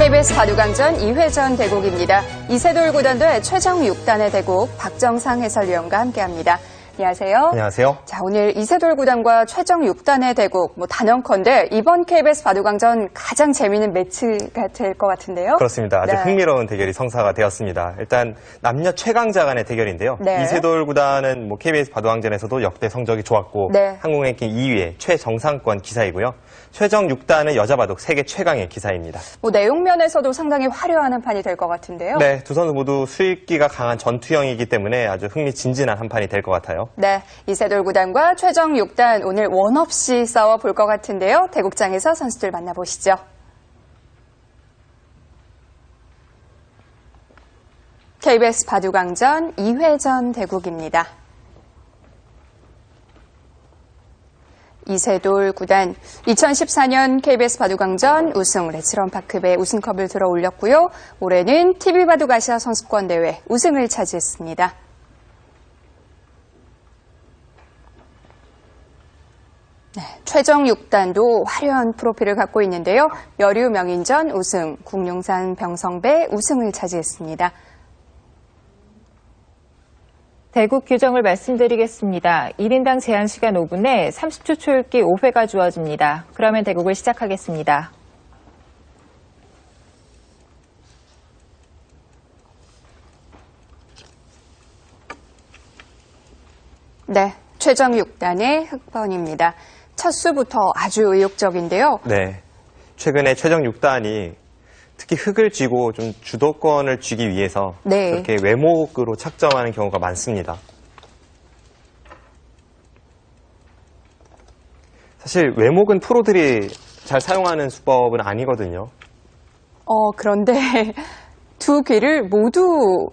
KBS 바둑왕전 2회전 대국입니다. 이세돌 구단대 최정 6단의 대국 박정상 해설위원과 함께합니다. 안녕하세요. 안녕하세요. 자, 오늘 이세돌 구단과 최정 6단의 대국, 단연컨대 이번 KBS 바둑왕전 가장 재미있는 매치가 될 것 같은데요. 그렇습니다. 아주 흥미로운 대결이 성사가 되었습니다. 일단 남녀 최강자 간의 대결인데요. 이세돌 구단은 KBS 바둑왕전에서도 역대 성적이 좋았고 한국 랭킹 2위의 최정상권 기사이고요. 최정 6단은 여자 바둑 세계 최강의 기사입니다. 내용 면에서도 상당히 화려한 한판이 될 것 같은데요. 네, 두 선수 모두 수익기가 강한 전투형이기 때문에 아주 흥미진진한 한판이 될 것 같아요. 네, 이세돌 구단과 최정 6단 오늘 원 없이 싸워볼 것 같은데요. 대국장에서 선수들 만나보시죠. KBS 바둑왕전 2회전 대국입니다. 이세돌 구단 2014년 KBS 바둑왕전 우승 레츠런파크배 우승컵을 들어 올렸고요. 올해는 TV바둑 아시아 선수권 대회 우승을 차지했습니다. 네, 최정 6단도 화려한 프로필을 갖고 있는데요. 여류 명인전 우승, 국룡산 병성배 우승을 차지했습니다. 대국 규정을 말씀드리겠습니다. 1인당 제한 시간 5분에 30초 초읽기 5회가 주어집니다. 그러면 대국을 시작하겠습니다. 네, 최정 6단의 흑번입니다. 첫 수부터 아주 의욕적인데요. 네, 최근에 최정 6단이 특히 흙을 쥐고 좀 주도권을 쥐기 위해서 그렇게 외목으로 착점하는 경우가 많습니다. 사실 외목은 프로들이 잘 사용하는 수법은 아니거든요. 그런데 두 귀를 모두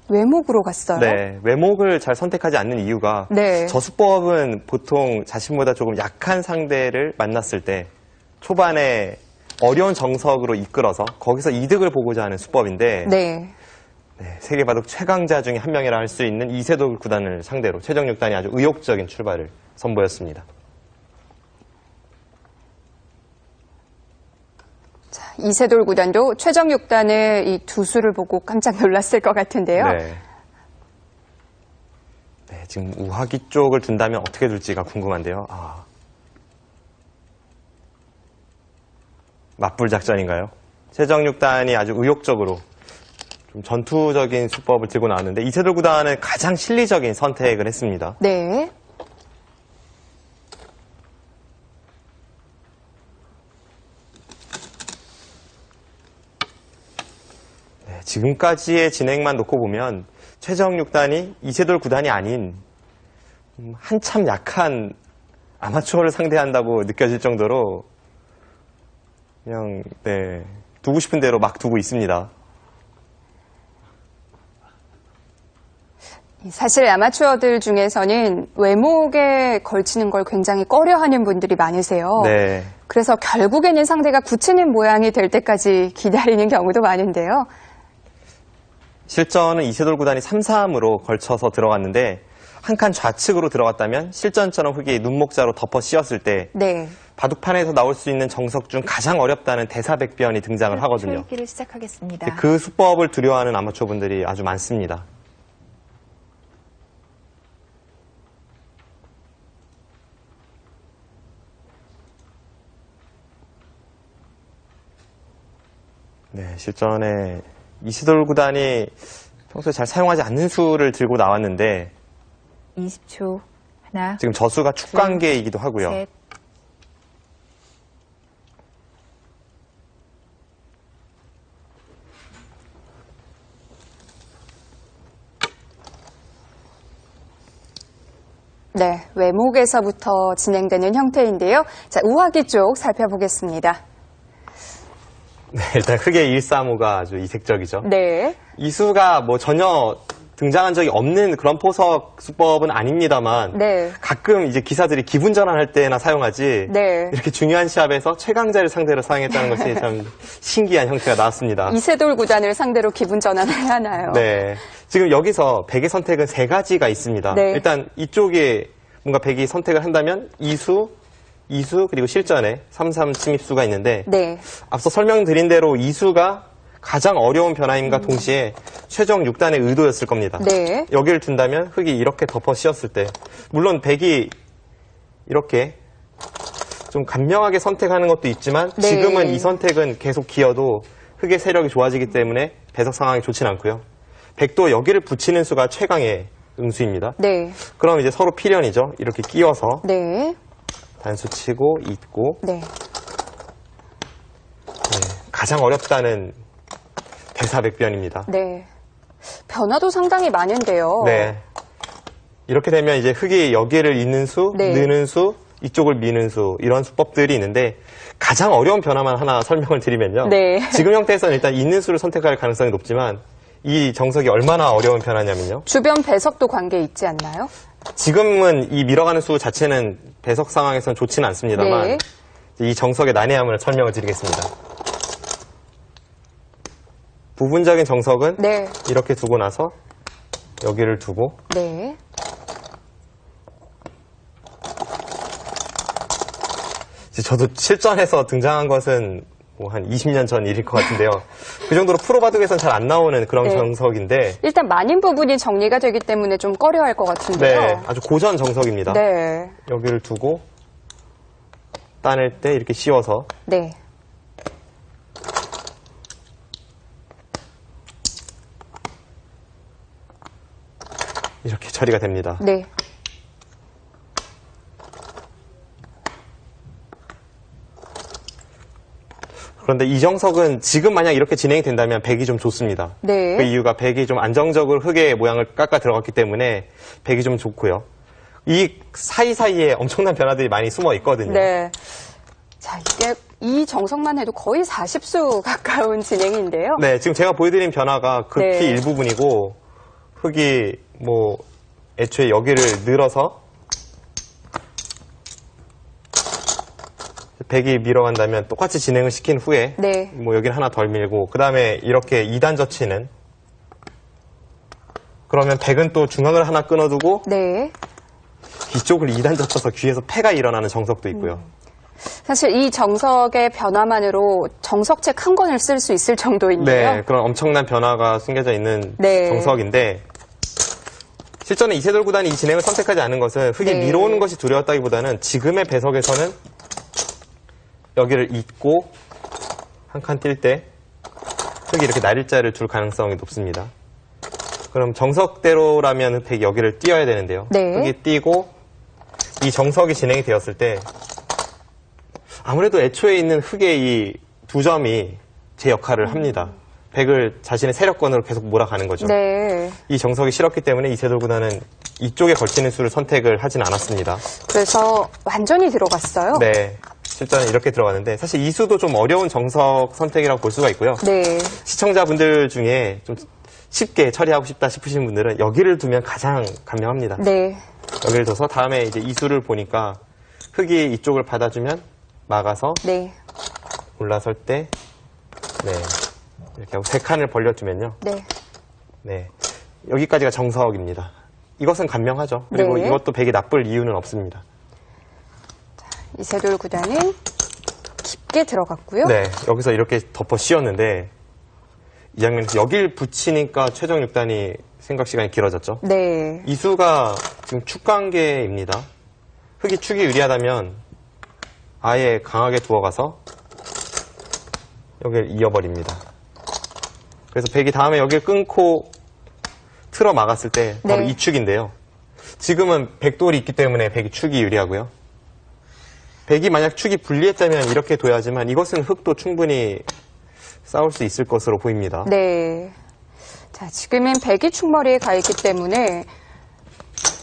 외목으로 갔어요. 네, 외목을 잘 선택하지 않는 이유가 저 수법은 보통 자신보다 조금 약한 상대를 만났을 때 초반에 어려운 정석으로 이끌어서 거기서 이득을 보고자 하는 수법인데 세계바둑 최강자 중에 한 명이라 할 수 있는 이세돌 구단을 상대로 최정 6단이 아주 의욕적인 출발을 선보였습니다. 자, 이세돌 구단도 최정 6단의 이 두 수를 보고 깜짝 놀랐을 것 같은데요. 네, 지금 우하기 쪽을 둔다면 어떻게 둘지가 궁금한데요. 맞불 작전인가요? 최정 6단이 아주 의욕적으로 좀 전투적인 수법을 들고 나왔는데 이세돌 구단은 가장 실리적인 선택을 했습니다. 네. 지금까지의 진행만 놓고 보면 최정 6단이 이세돌 구단이 아닌 한참 약한 아마추어를 상대한다고 느껴질 정도로 그냥 두고 싶은 대로 막 두고 있습니다. 사실 아마추어들 중에서는 외목에 걸치는 걸 굉장히 꺼려하는 분들이 많으세요. 그래서 결국에는 상대가 굳히는 모양이 될 때까지 기다리는 경우도 많은데요. 실전은 이세돌 구단이 3-3으로 걸쳐서 들어갔는데 한 칸 좌측으로 들어갔다면 실전처럼 흙이 눈목자로 덮어 씌웠을 때 바둑판에서 나올 수 있는 정석 중 가장 어렵다는 대사백변이 등장을 하거든요. 초읽기를 시작하겠습니다. 그 수법을 두려워하는 아마추어분들이 아주 많습니다. 네, 실전에 이세돌 구단이 평소에 잘 사용하지 않는 수를 들고 나왔는데 20초. 하나. 지금 저수가 축관계이기도 하고요. 셋. 네, 외목에서부터 진행되는 형태인데요. 자, 우하기 쪽 살펴보겠습니다. 네, 일단 흙의 1-3-5가 아주 이색적이죠. 네. 이 수가 전혀 등장한 적이 없는 그런 포석 수법은 아닙니다만 가끔 이제 기사들이 기분 전환할 때나 사용하지 이렇게 중요한 시합에서 최강자를 상대로 사용했다는 것이 참 신기한 형태가 나왔습니다. 이세돌 구단을 상대로 기분 전환을 하나요? 네. 지금 여기서 백의 선택은 3가지가 있습니다. 일단 이쪽에 뭔가 백이 선택을 한다면 이수, 이수 그리고 실전에 3-3 침입수가 있는데 네. 앞서 설명드린 대로 이수가 가장 어려운 변화임과 동시에 최종 6단의 의도였을 겁니다. 네. 여기를 둔다면 흑이 이렇게 덮어 씌웠을 때 물론 백이 이렇게 좀 간명하게 선택하는 것도 있지만 네. 지금은 이 선택은 계속 기어도 흑의 세력이 좋아지기 때문에 배석 상황이 좋진 않고요. 백도 여기를 붙이는 수가 최강의 응수입니다. 네. 그럼 이제 서로 필연이죠. 이렇게 끼워서 네. 단수 치고 잇고 네. 가장 어렵다는 대사백변입니다. 네. 변화도 상당히 많은데요. 네. 이렇게 되면 이제 흑이 여기를 잇는 수, 네. 느는 수, 이쪽을 미는 수 이런 수법들이 있는데 가장 어려운 변화만 하나 설명을 드리면요. 네. 지금 형태에서는 일단 잇는 수를 선택할 가능성이 높지만 이 정석이 얼마나 어려운 변화냐면요. 주변 배석도 관계 있지 않나요? 지금은 이 밀어가는 수 자체는 배석 상황에서는 좋지는 않습니다만 네. 이 정석의 난해함을 설명을 드리겠습니다. 부분적인 정석은 네. 이렇게 두고 나서 여기를 두고 네. 저도 실전에서 등장한 것은 뭐 한 20년 전 일일 것 같은데요. 그 정도로 프로바둑에서는 잘 안 나오는 그런 네. 정석인데 일단 만인 부분이 정리가 되기 때문에 좀 꺼려할 것 같은데요. 네, 아주 고전 정석입니다. 네. 여기를 두고 따낼 때 이렇게 씌워서 네. 이렇게 처리가 됩니다. 네. 그런데 이 정석은 지금 만약 이렇게 진행이 된다면 백이 좀 좋습니다. 네. 그 이유가 백이 좀 안정적으로 흑의 모양을 깎아 들어갔기 때문에 백이 좀 좋고요. 이 사이사이에 엄청난 변화들이 많이 숨어 있거든요. 네. 자, 이게 이 정석만 해도 거의 40수 가까운 진행인데요. 네, 지금 제가 보여드린 변화가 극히 네. 일부분이고 흑이 뭐 애초에 여기를 늘어서 백이 밀어간다면 똑같이 진행을 시킨 후에 네. 뭐 여기를 하나 덜 밀고 그 다음에 이렇게 2단 젖히는 그러면 백은 또 중앙을 하나 끊어두고 네. 뒤쪽을 2단 젖혀서 귀에서 패가 일어나는 정석도 있고요. 사실 이 정석의 변화만으로 정석책 한 권을 쓸 수 있을 정도인데요. 네, 그런 엄청난 변화가 숨겨져 있는 네. 정석인데 실전에 이세돌 구단이 이 진행을 선택하지 않은 것은 흑이 네. 밀어오는 것이 두려웠다기보다는 지금의 배석에서는 여기를 잇고 한 칸 뛸 때 흑이 이렇게 날일자를 둘 가능성이 높습니다. 그럼 정석대로라면 백이 여기를 띄어야 되는데요. 네. 흑이 띄고 이 정석이 진행이 되었을 때 아무래도 애초에 있는 흑의 이 두 점이 제 역할을 합니다. 백을 자신의 세력권으로 계속 몰아가는 거죠. 네. 이 정석이 싫었기 때문에 이세돌 구단은 이쪽에 걸치는 수를 선택을 하진 않았습니다. 그래서 완전히 들어갔어요. 네. 실전에 이렇게 들어가는데 사실 이 수도 좀 어려운 정석 선택이라고 볼 수가 있고요. 네. 시청자분들 중에 좀 쉽게 처리하고 싶다 싶으신 분들은 여기를 두면 가장 간명합니다. 네. 여기를 둬서 다음에 이제 이 수를 보니까 흑이 이쪽을 받아주면 막아서 네. 올라설 때 네. 이렇게 하고 세 칸을 벌려주면요. 네. 네. 여기까지가 정석입니다. 이것은 간명하죠. 그리고 네. 이것도 백이 나쁠 이유는 없습니다. 이세돌 구단은 깊게 들어갔고요. 네. 여기서 이렇게 덮어 씌웠는데 이 장면에서 여길 붙이니까 최종 6단이 생각 시간이 길어졌죠. 네. 이 수가 지금 축 관계입니다. 흑이 축이 유리하다면 아예 강하게 두어가서 여기를 이어버립니다. 그래서 백이 다음에 여기를 끊고 틀어 막았을 때 바로 네. 이 축인데요. 지금은 백돌이 있기 때문에 백이 축이 유리하고요. 백이 만약 축이 불리했다면 이렇게 둬야지만 이것은 흑도 충분히 싸울 수 있을 것으로 보입니다. 네. 자, 지금은 백이 축머리에 가 있기 때문에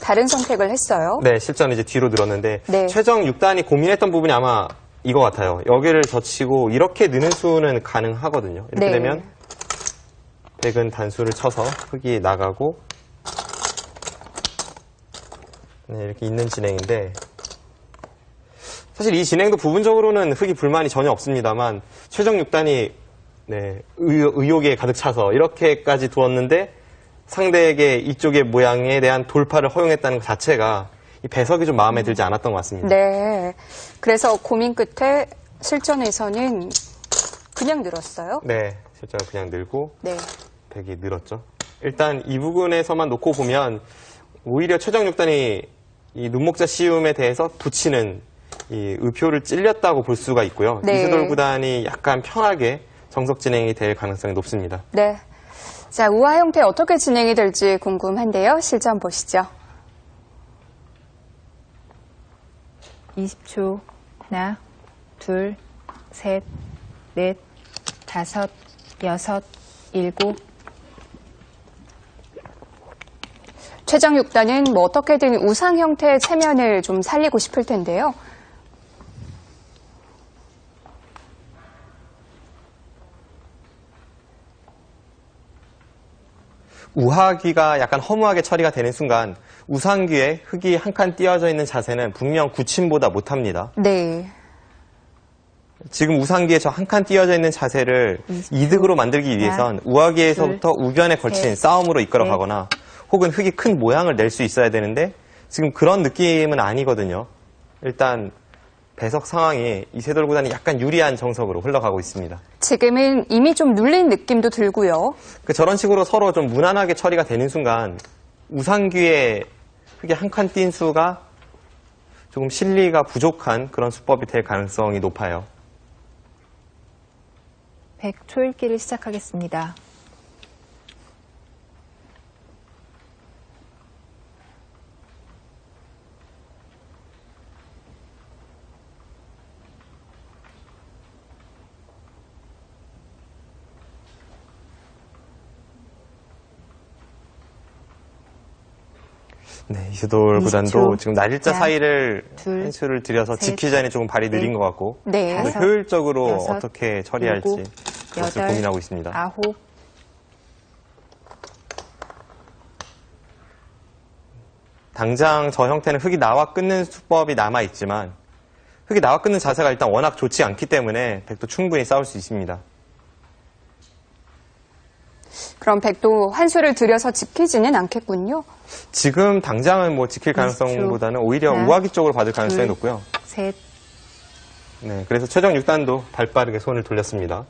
다른 선택을 했어요. 네, 실전 이제 뒤로 늘었는데 네. 최종 6단이 고민했던 부분이 아마 이거 같아요. 여기를 젖히고 이렇게 느는 수는 가능하거든요. 이렇게 네. 되면 백은 단수를 쳐서 흑이 나가고 네, 이렇게 있는 진행인데 사실 이 진행도 부분적으로는 흑이 불만이 전혀 없습니다만 최종 6단이 네, 의욕에 가득 차서 이렇게까지 두었는데 상대에게 이쪽의 모양에 대한 돌파를 허용했다는 것 자체가 이 배석이 좀 마음에 들지 않았던 것 같습니다. 네. 그래서 고민 끝에 실전에서는 그냥 늘었어요? 네. 실전을 그냥 늘고 네. 백이 늘었죠. 일단 이 부분에서만 놓고 보면 오히려 최정 6단이 이 눈목자 씌움에 대해서 붙이는 이 의표를 찔렸다고 볼 수가 있고요. 네. 이세돌 구단이 약간 편하게 정석 진행이 될 가능성이 높습니다. 네. 자, 우화 형태 어떻게 진행이 될지 궁금한데요. 실전 보시죠. 20초. 하나, 둘, 셋, 넷, 다섯, 여섯, 일곱. 최정 6단은 뭐 어떻게든 우상 형태의 체면을 좀 살리고 싶을 텐데요. 우하귀가 약간 허무하게 처리가 되는 순간 우상귀에 흙이 한 칸 띄어져 있는 자세는 분명 구침보다 못합니다. 네. 지금 우상귀에 저 한 칸 띄어져 있는 자세를 이득으로 만들기 위해선 우하귀에서부터 우변에 걸친 싸움으로 이끌어가거나 혹은 흙이 큰 모양을 낼 수 있어야 되는데 지금 그런 느낌은 아니거든요. 일단 배석 상황이 이세돌 구단이 약간 유리한 정석으로 흘러가고 있습니다. 지금은 이미 좀 눌린 느낌도 들고요. 저런 식으로 서로 좀 무난하게 처리가 되는 순간 우상귀에 흙이 한 칸 띈 수가 조금 실리가 부족한 그런 수법이 될 가능성이 높아요. 100 초읽기를 시작하겠습니다. 네, 이세돌 구단도 지금 날일자 사이를 둘, 한 수를 들여서 셋, 지키자니 조금 발이 느린 것 같고 네. 또 효율적으로 여섯, 어떻게 처리할지 일곱, 그것을 여덟, 고민하고 있습니다. 아홉. 당장 저 형태는 흙이 나와 끊는 수법이 남아있지만 흙이 나와 끊는 자세가 일단 워낙 좋지 않기 때문에 백도 충분히 싸울 수 있습니다. 그럼 백도 한 수를 들여서 지키지는 않겠군요. 지금 당장은 뭐 지킬 가능성보다는 오히려 우하기 쪽으로 받을 가능성이 높고요. 셋. 네, 그래서 최정 6단도 발빠르게 손을 돌렸습니다.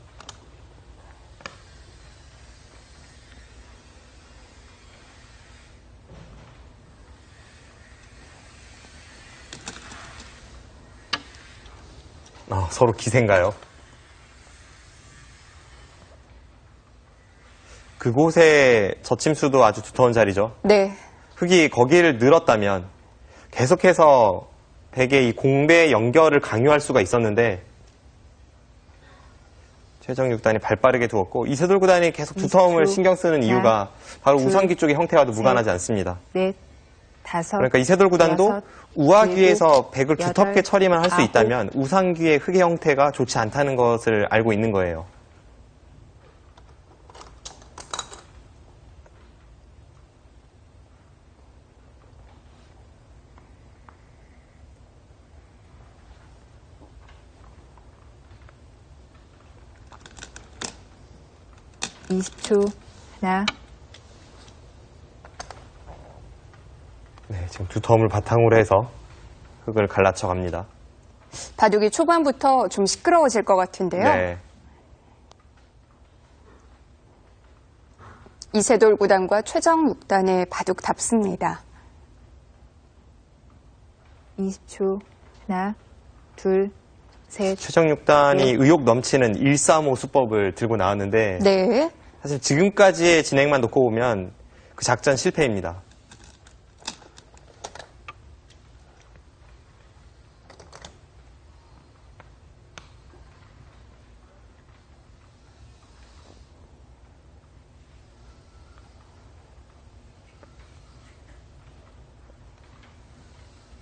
서로 기세인가요? 그곳의 젖침수도 아주 두터운 자리죠. 네. 흙이 거기를 늘었다면 계속해서 백의 이 공배 연결을 강요할 수가 있었는데 최정 6단이 발빠르게 두었고 이세돌 구단이 계속 두터움을 신경 쓰는 이유가 바로 우상귀 쪽의 형태와도 무관하지 않습니다. 넷, 다섯. 그러니까 이세돌 구단도 여섯, 우하귀에서 백을 여덟, 두텁게 처리만 할 수 아홉. 있다면 우상귀의 흙의 형태가 좋지 않다는 것을 알고 있는 거예요. 네. 20초. 하나. 네, 지금 두터움을 바탕으로 해서 흙을 갈라쳐 갑니다. 바둑이 초반부터 좀 시끄러워질 것 같은데요. 네. 이세돌 구단과 최정 6단의 바둑답습니다. 20초. 하나, 둘, 셋. 최정 6단이 의욕 넘치는 135 수법을 들고 나왔는데 네. 사실 지금까지의 진행만 놓고 보면 그 작전 실패입니다.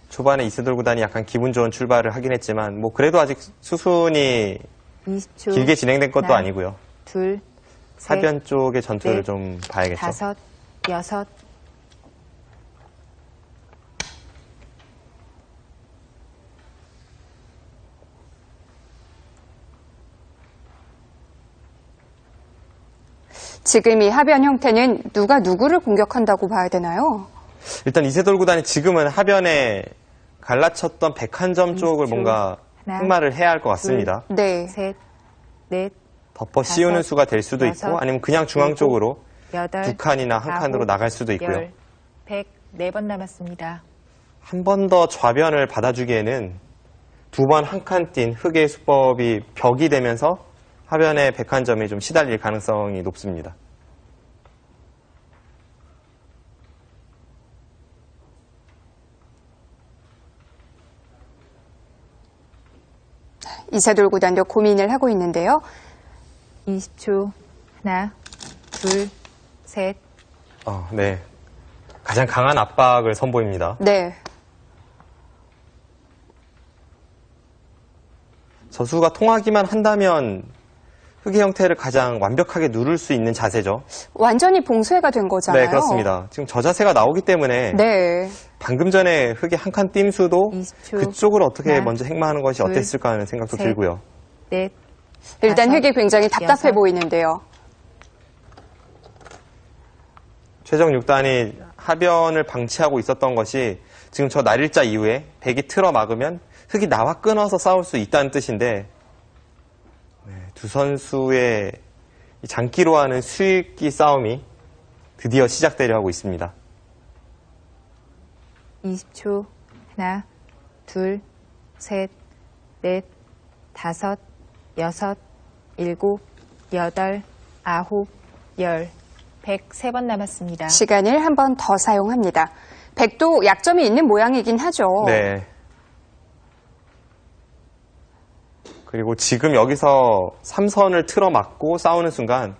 초반에 이세돌 구단이 약간 기분 좋은 출발을 하긴 했지만 뭐 그래도 아직 수순이 20초. 길게 진행된 것도 하나, 아니고요. 둘, 셋, 하변 쪽의 전투를 넷, 좀 봐야겠죠. 다섯, 여섯. 지금 이 하변 형태는 누가 누구를 공격한다고 봐야 되나요? 일단 이세돌 구단이 지금은 하변에 갈라쳤던 백한점 쪽을 뭔가 흑마를 해야 할 것 같습니다. 네. 셋, 넷, 덮어 씌우는 수가 될 수도 여섯, 있고 아니면 그냥 중앙 쪽으로 여덟, 두 칸이나 한 칸으로 나갈 수도 있고요. 104번 남았습니다. 한 번 더 좌변을 받아주기에는 두 번 한 칸 뛴 흑의 수법이 벽이 되면서 하변의 백한점이 좀 시달릴 가능성이 높습니다. 이세돌 구단도 고민을 하고 있는데요. 20초. 하나, 둘, 셋. 네. 가장 강한 압박을 선보입니다. 네. 저수가 통하기만 한다면 흑의 형태를 가장 완벽하게 누를 수 있는 자세죠. 완전히 봉쇄가 된 거잖아요. 네, 그렇습니다. 지금 저 자세가 나오기 때문에 네. 방금 전에 흑의 한 칸 뜀수도 20초. 그쪽을 어떻게 하나, 먼저 행마하는 것이 둘, 어땠을까 하는 생각도 셋. 들고요. 넷. 일단 다섯, 흑이 굉장히 답답해 여섯. 보이는데요. 최정 6단이 하변을 방치하고 있었던 것이 지금 저 날일자 이후에 백이 틀어 막으면 흑이 나와 끊어서 싸울 수 있다는 뜻인데 두 선수의 이 장기로 하는 수익기 싸움이 드디어 시작되려 하고 있습니다. 20초. 하나, 둘, 셋, 넷, 다섯, 여섯, 일곱, 여덟, 아홉, 열. 103번 남았습니다. 시간을 한 번 더 사용합니다. 백도 약점이 있는 모양이긴 하죠. 네. 그리고 지금 여기서 3선을 틀어 막고 싸우는 순간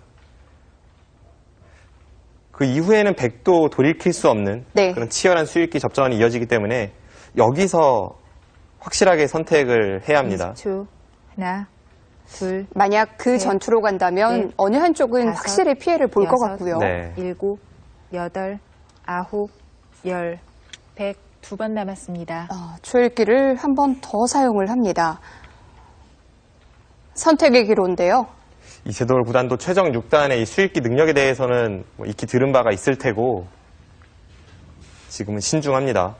그 이후에는 백도 돌이킬 수 없는 네. 그런 치열한 수익기 접전이 이어지기 때문에 여기서 확실하게 선택을 해야 합니다. 20초. 하나, 둘, 만약 그 셋, 전투로 간다면 넷, 어느 한쪽은 다섯, 확실히 피해를 볼 것 여섯, 같고요. 네. 일곱, 여덟, 아홉, 열. 102번 남았습니다. 초읽기를 한 번 더 사용을 합니다. 선택의 기로인데요. 이세돌 구단도 최정 6단의 이 수익기 능력에 대해서는 뭐 익히 들은 바가 있을 테고 지금은 신중합니다.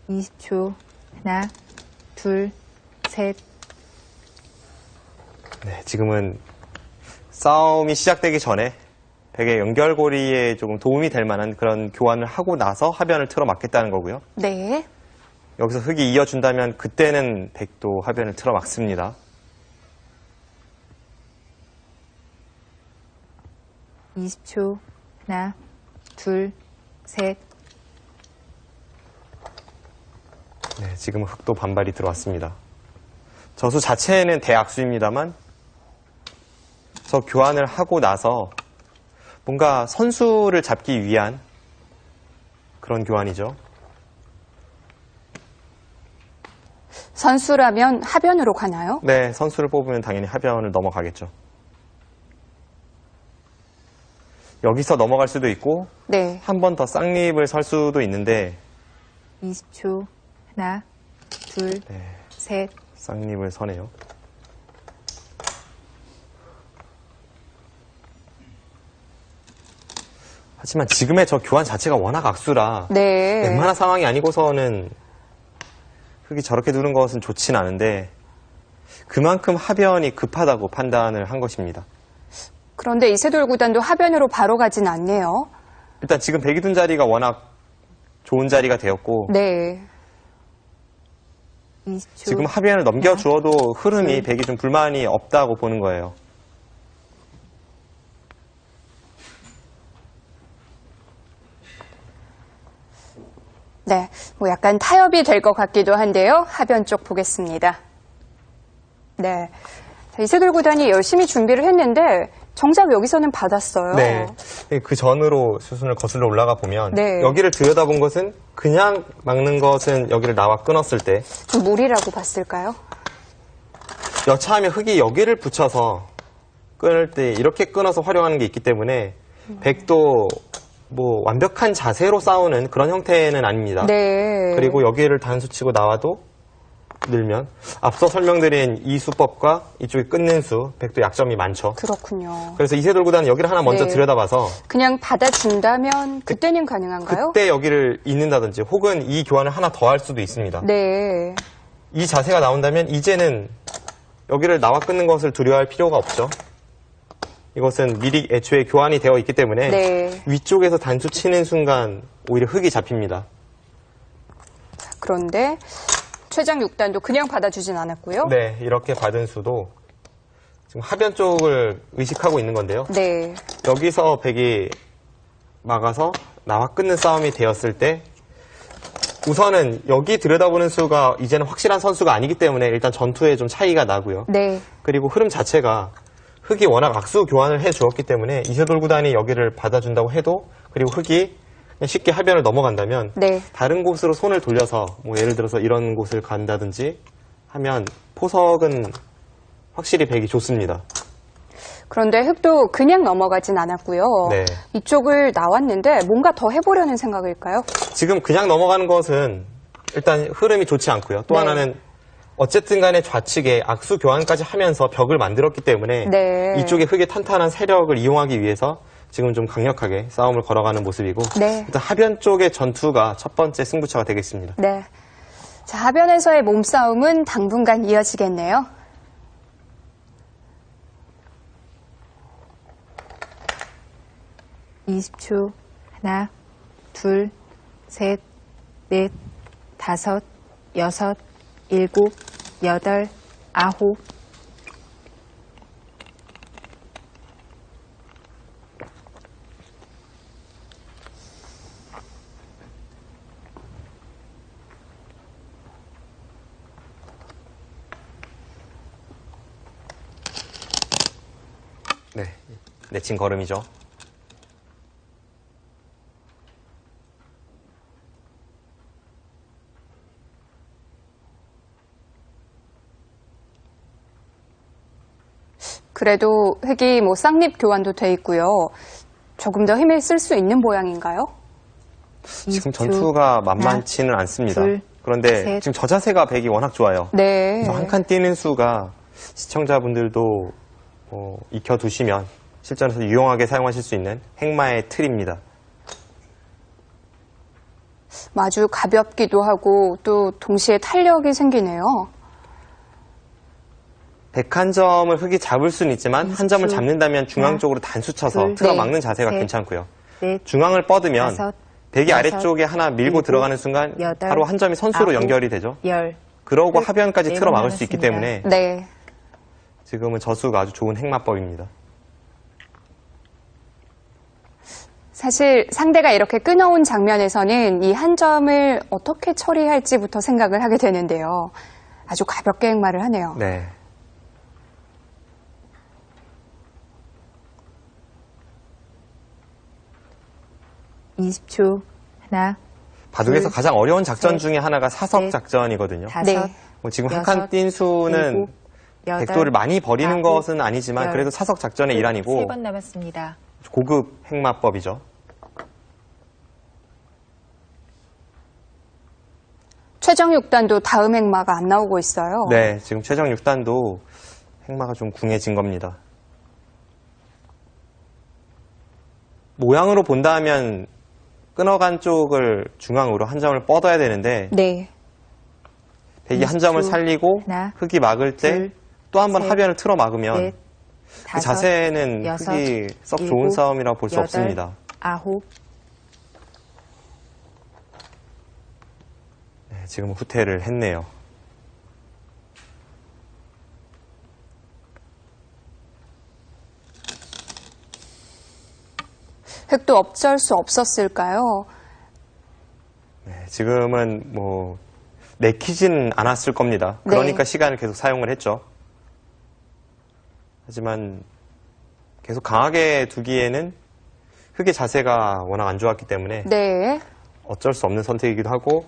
(20초) 하나, 둘, 셋. 네, 지금은 싸움이 시작되기 전에 백의 연결고리에 조금 도움이 될 만한 그런 교환을 하고 나서 하변을 틀어 막겠다는 거고요. 네. 여기서 흑이 이어준다면 그때는 백도 하변을 틀어 막습니다. (20초) 하나, 둘, 셋. 네, 지금은 흑도 반발이 들어왔습니다. 저수 자체는 대악수입니다만 저 교환을 하고 나서 뭔가 선수를 잡기 위한 그런 교환이죠. 선수라면 하변으로 가나요? 네, 선수를 뽑으면 당연히 하변을 넘어가겠죠. 여기서 넘어갈 수도 있고 네. 한 번 더 쌍립을 설 수도 있는데 20초 하나, 둘, 네, 셋. 쌍립을 서네요. 하지만 지금의 저 교환 자체가 워낙 악수라 네. 웬만한 상황이 아니고서는 흑이 저렇게 두는 것은 좋진 않은데 그만큼 하변이 급하다고 판단을 한 것입니다. 그런데 이세돌 구단도 하변으로 바로 가진 않네요. 일단 지금 백이 둔 자리가 워낙 좋은 자리가 되었고 네. 20초. 지금 하변을 넘겨주어도 흐름이 둘. 백이 좀 불만이 없다고 보는 거예요. 네. 뭐 약간 타협이 될 것 같기도 한데요. 하변 쪽 보겠습니다. 네. 자, 이세돌 구단이 열심히 준비를 했는데 정작 여기서는 받았어요. 네. 그 전으로 수순을 거슬러 올라가 보면 네. 여기를 들여다본 것은 그냥 막는 것은 여기를 나와 끊었을 때 좀 무리라고 봤을까요? 여차하면 흑이 여기를 붙여서 끊을 때 이렇게 끊어서 활용하는 게 있기 때문에 백도 뭐 완벽한 자세로 싸우는 그런 형태는 아닙니다. 네. 그리고 여기를 단수 치고 나와도 늘면 앞서 설명드린 이 수법과 이쪽에 끊는 수, 백도 약점이 많죠. 그렇군요. 그래서 이세돌9단은 여기를 하나 먼저 들여다봐서 그냥 받아준다면 그때는 가능한가요? 그때 여기를 잇는다든지 혹은 이 교환을 하나 더 할 수도 있습니다. 네. 이 자세가 나온다면 이제는 여기를 나와 끊는 것을 두려워할 필요가 없죠. 이것은 미리 애초에 교환이 되어 있기 때문에 네. 위쪽에서 단수 치는 순간 오히려 흙이 잡힙니다. 그런데 최장 6단도 그냥 받아주진 않았고요. 네, 이렇게 받은 수도 지금 하변 쪽을 의식하고 있는 건데요. 네. 여기서 백이 막아서 나와 끊는 싸움이 되었을 때 우선은 여기 들여다보는 수가 이제는 확실한 선수가 아니기 때문에 일단 전투에 좀 차이가 나고요. 네. 그리고 흐름 자체가 흙이 워낙 악수 교환을 해주었기 때문에 이세돌9단이 여기를 받아준다고 해도 그리고 흙이 그냥 쉽게 하변을 넘어간다면 네. 다른 곳으로 손을 돌려서 뭐 예를 들어서 이런 곳을 간다든지 하면 포석은 확실히 백이 좋습니다. 그런데 흙도 그냥 넘어가진 않았고요. 네. 이쪽을 나왔는데 뭔가 더 해보려는 생각일까요? 지금 그냥 넘어가는 것은 일단 흐름이 좋지 않고요. 또 네. 하나는 어쨌든 간에 좌측에 악수 교환까지 하면서 벽을 만들었기 때문에 네. 이쪽에 흙의 탄탄한 세력을 이용하기 위해서 지금 좀 강력하게 싸움을 걸어가는 모습이고 네. 일단 하변 쪽의 전투가 첫 번째 승부처가 되겠습니다. 네. 자, 하변에서의 몸싸움은 당분간 이어지겠네요. (20초) 하나, 둘, 셋, 넷, 다섯, 여섯, 일곱, 여덟, 아홉. 네, 내친 걸음이죠. 그래도 흙이 뭐 쌍립 교환도 돼 있고요. 조금 더 힘을 쓸 수 있는 모양인가요? 지금 전투가 만만치는 않습니다. 둘, 그런데 셋. 지금 저 자세가 백이 워낙 좋아요. 네. 그래서 한 칸 뛰는 수가 시청자분들도 익혀두시면 실전에서 유용하게 사용하실 수 있는 행마의 틀입니다. 아주 가볍기도 하고 또 동시에 탄력이 생기네요. 101점을 흙이 잡을 수는 있지만 한 점을 잡는다면 중앙 쪽으로 단수 쳐서 둘, 틀어막는 자세가 셋, 괜찮고요. 넷, 중앙을 뻗으면 다섯, 백이 여섯, 아래쪽에 하나 밀고 일곱, 들어가는 순간 여덟, 바로 한 점이 선수로 아홉, 연결이 되죠. 열. 그러고 끝. 하변까지 네 틀어 번 막을 수 있기 남았습니다. 때문에 네. 지금은 저수가 아주 좋은 행마법입니다. 사실 상대가 이렇게 끊어온 장면에서는 이 한 점을 어떻게 처리할지부터 생각을 하게 되는데요. 아주 가볍게 행마를 하네요. 네. (20초) 하나, 바둑에서 둘, 가장 어려운 작전 셋, 중에 하나가 사석 넷, 작전이거든요. 다섯, 네. 지금 한 여섯, 칸 뛴 수는 일곱, 여덟, 백도를 많이 버리는 아홉, 것은 아니지만 열, 그래도 사석 작전의 일환이고 3번 남았습니다. 고급 행마법이죠. 최정 6단도 다음 행마가 안 나오고 있어요. 네, 지금 최정 6단도 행마가 좀 궁해진 겁니다. 모양으로 본다면 끊어간 쪽을 중앙으로 한 점을 뻗어야 되는데 네. 백이 한 점을 20초, 살리고 하나, 흙이 막을 때 둘, 또 한 번 셋, 하변을 틀어 막으면 넷, 그 다섯, 자세는 여섯, 흙이 썩 좋은 일곱, 싸움이라고 볼 수 여덟, 없습니다. 아홉. 네, 지금 후퇴를 했네요. 흙도 어쩔 수 없었을까요? 네, 지금은 뭐 내키지는 않았을 겁니다. 그러니까 네. 시간을 계속 사용을 했죠. 하지만 계속 강하게 두기에는 흙의 자세가 워낙 안 좋았기 때문에 네. 어쩔 수 없는 선택이기도 하고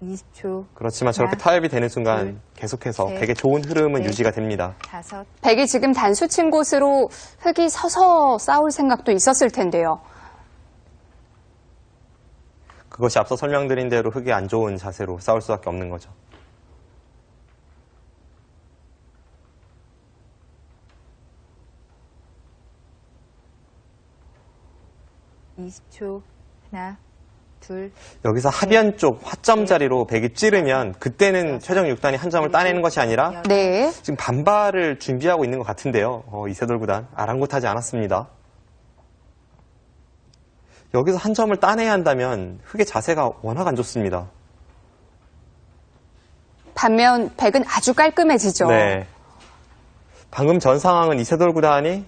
20초. 그렇지만 저렇게 하나, 타협이 되는 순간 둘, 계속해서 셋, 백의 좋은 흐름은 넷, 유지가 됩니다. 다섯. 백이 지금 단수 친 곳으로 흙이 서서 싸울 생각도 있었을 텐데요. 그것이 앞서 설명드린 대로 흙이 안 좋은 자세로 싸울 수밖에 없는 거죠. 20초. 하나, 둘. 여기서 하변 쪽 화점 자리로 백이 찌르면 그때는 최정 6단이 한 점을 따내는 것이 아니라 네. 지금 반발을 준비하고 있는 것 같은데요. 이세돌 구단 아랑곳하지 않았습니다. 여기서 한 점을 따내야 한다면 흑의 자세가 워낙 안 좋습니다. 반면 백은 아주 깔끔해지죠. 네. 방금 전 상황은 이세돌 구단이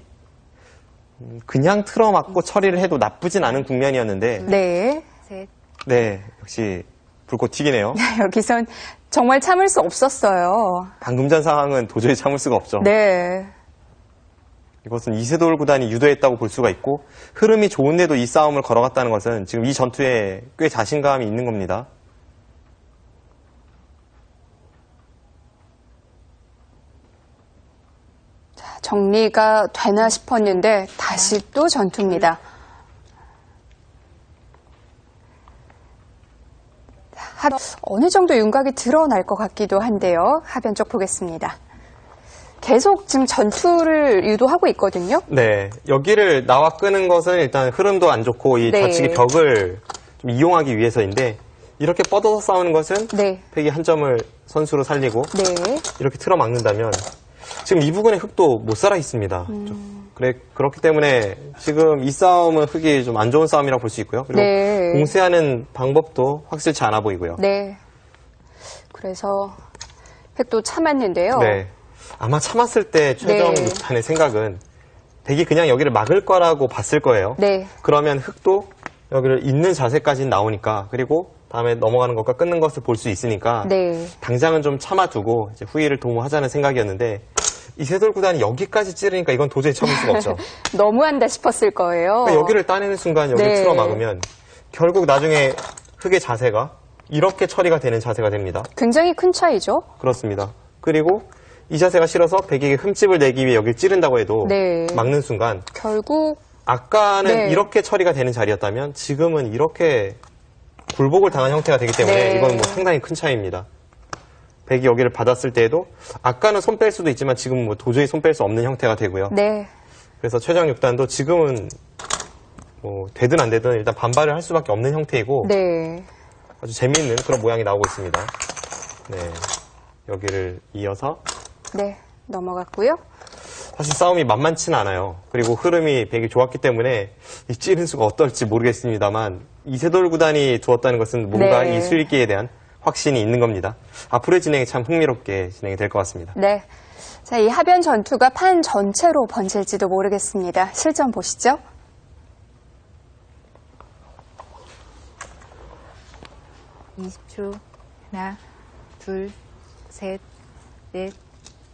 그냥 틀어막고 처리를 해도 나쁘진 않은 국면이었는데 네. 셋. 네, 역시 불꽃 튀기네요. 여기선 정말 참을 수 없었어요. 방금 전 상황은 도저히 참을 수가 없죠. 네. 이것은 이세돌 구단이 유도했다고 볼 수가 있고 흐름이 좋은데도 이 싸움을 걸어갔다는 것은 지금 이 전투에 꽤 자신감이 있는 겁니다. 정리가 되나 싶었는데 다시 또 전투입니다. 어느 정도 윤곽이 드러날 것 같기도 한데요. 하변 쪽 보겠습니다. 계속 지금 전투를 유도하고 있거든요. 네, 여기를 나와 끄는 것은 일단 흐름도 안 좋고 이 네. 좌측의 벽을 좀 이용하기 위해서인데 이렇게 뻗어서 싸우는 것은 네. 백이 한 점을 선수로 살리고 네. 이렇게 틀어막는다면 지금 이 부분에 흑도 못 살아 있습니다. 그렇기 때문에 지금 이 싸움은 흑이 좀 안 좋은 싸움이라고 볼 수 있고요. 그리고 네. 공세하는 방법도 확실치 않아 보이고요. 네. 그래서 획도 참았는데요. 네. 아마 참았을 때 최정 네. 6단의 생각은 백이 그냥 여기를 막을 거라고 봤을 거예요. 네. 그러면 흑도 여기를 있는 자세까지는 나오니까 그리고 다음에 넘어가는 것과 끊는 것을 볼 수 있으니까 네. 당장은 좀 참아두고 이제 후위를 도모하자는 생각이었는데 이세돌 구단이 여기까지 찌르니까 이건 도저히 참을 수가 없죠. 너무한다 싶었을 거예요. 그러니까 여기를 따내는 순간 여기를 네. 틀어막으면 결국 나중에 흑의 자세가 이렇게 처리가 되는 자세가 됩니다. 굉장히 큰 차이죠. 그렇습니다. 그리고 이 자세가 싫어서 백에게 흠집을 내기 위해 여기를 찌른다고 해도 네. 막는 순간 결국 아까는 네. 이렇게 처리가 되는 자리였다면 지금은 이렇게 굴복을 당한 형태가 되기 때문에 네. 이건 뭐 상당히 큰 차이입니다. 백이 여기를 받았을 때에도 아까는 손 뺄 수도 있지만 지금 뭐 도저히 손 뺄 수 없는 형태가 되고요. 네. 그래서 최정 6단도 지금은 뭐 되든 안 되든 일단 반발을 할 수밖에 없는 형태이고 네. 아주 재미있는 그런 모양이 나오고 있습니다. 네, 여기를 이어서 네. 넘어갔고요. 사실 싸움이 만만치는 않아요. 그리고 흐름이 백이 좋았기 때문에 이 찌른 수가 어떨지 모르겠습니다만 이세돌 구단이 두었다는 것은 뭔가 네. 이 수익기에 대한 확신이 있는 겁니다. 앞으로의 진행이 참 흥미롭게 진행이 될 것 같습니다. 네. 자, 이 하변 전투가 판 전체로 번질지도 모르겠습니다. 실전 보시죠. (20초) 하나, 둘, 셋, 넷,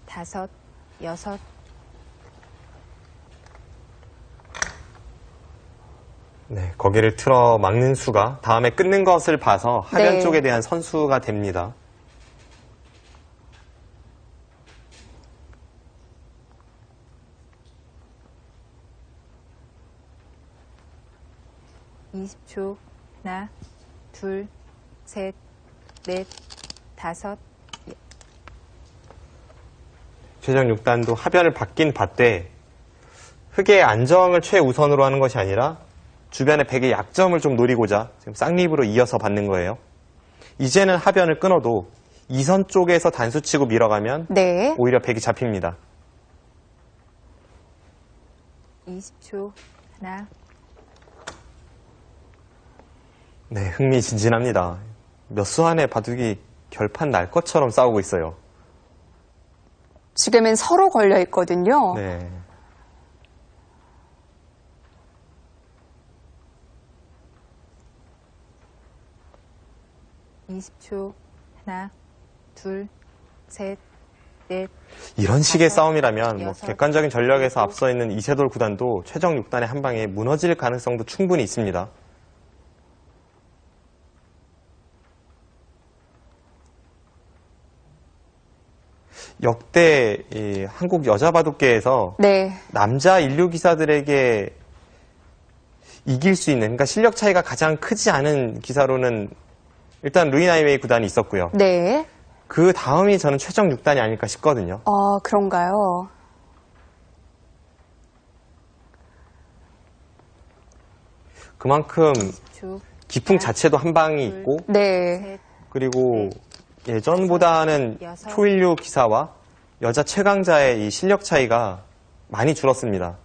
다섯, 여섯. 네, 거기를 틀어 막는 수가 다음에 끊는 것을 봐서 하변 네. 쪽에 대한 선수가 됩니다. (20초) 하나, 둘, 셋, 넷, 다섯. 최정 6단도 하변을 받긴 받되 흑의 안정을 최우선으로 하는 것이 아니라 주변의 백의 약점을 좀 노리고자 지금 쌍립으로 이어서 받는 거예요. 이제는 하변을 끊어도 이선 쪽에서 단수치고 밀어가면 네. 오히려 백이 잡힙니다. 20초 하나. 네, 흥미진진합니다. 몇 수 안에 바둑이 결판 날 것처럼 싸우고 있어요. 지금은 서로 걸려 있거든요. 네. (20초) 하나, 둘, 셋, 넷. 이런 식의 다섯, 싸움이라면 뭐 여섯, 객관적인 전력에서 일곱. 앞서 있는 이세돌 구단도 최정 6단의 한 방에 무너질 가능성도 충분히 있습니다. 역대 이 한국 여자 바둑계에서 네. 남자 인류 기사들에게 이길 수 있는, 그러니까 실력 차이가 가장 크지 않은 기사로는 일단 루이 나이웨이 구단이 있었고요. 네. 그 다음이 저는 최정 6단이 아닐까 싶거든요. 그런가요? 그만큼 기풍 자체도 한 방이 있고 네. 그리고 예전보다는 초일류 기사와 여자 최강자의 이 실력 차이가 많이 줄었습니다.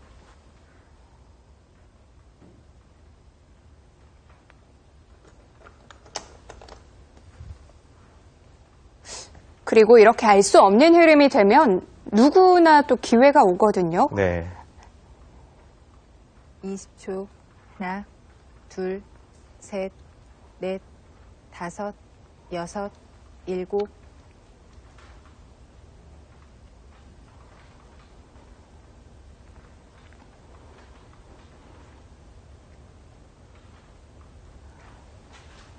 그리고 이렇게 알 수 없는 흐름이 되면 누구나 또 기회가 오거든요. 네. 20초. 하나, 둘, 셋, 넷, 다섯, 여섯, 일곱.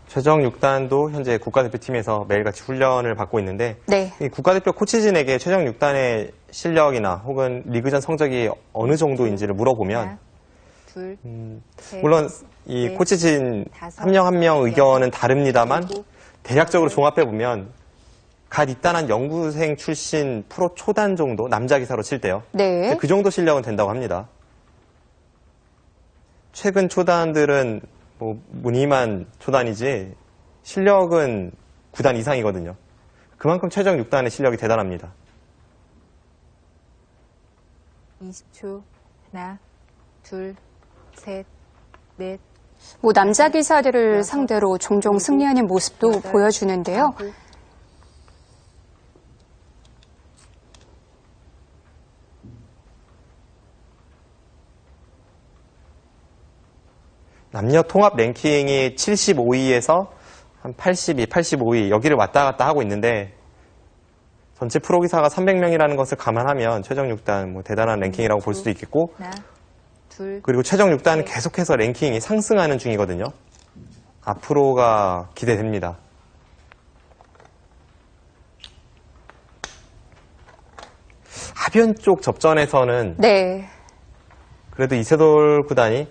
최정 6단도 현재 국가대표팀에서 매일같이 훈련을 받고 있는데 네. 이 국가대표 코치진에게 최정 6단의 실력이나 혹은 리그전 성적이 어느 정도인지를 물어보면 하나, 둘, 셋, 물론 이 넷, 코치진 다섯, 한 명 한 명 의견은 여섯, 다릅니다만 일곱, 대략적으로 여덟. 종합해보면 갓 입단한 연구생 출신 프로 초단 정도 남자 기사로 칠 때요. 네. 그 정도 실력은 된다고 합니다. 최근 초단들은 뭐 무늬만 초단이지 실력은 9단 이상이거든요. 그만큼 최정 6단의 실력이 대단합니다. 20초. 하나, 둘, 셋, 넷. 뭐 남자 기사들을 여섯, 상대로 종종 승리하는 모습도 여덟, 보여주는데요. 아홉. 남녀 통합 랭킹이 75위에서 한 82, 85위 여기를 왔다 갔다 하고 있는데 전체 프로기사가 300명이라는 것을 감안하면 최정 6단 뭐 대단한 랭킹이라고 볼 수도 있겠고 하나, 둘, 그리고 최정 6단은 계속해서 랭킹이 상승하는 중이거든요. 앞으로가 기대됩니다. 하변 쪽 접전에서는 네. 그래도 이세돌 구단이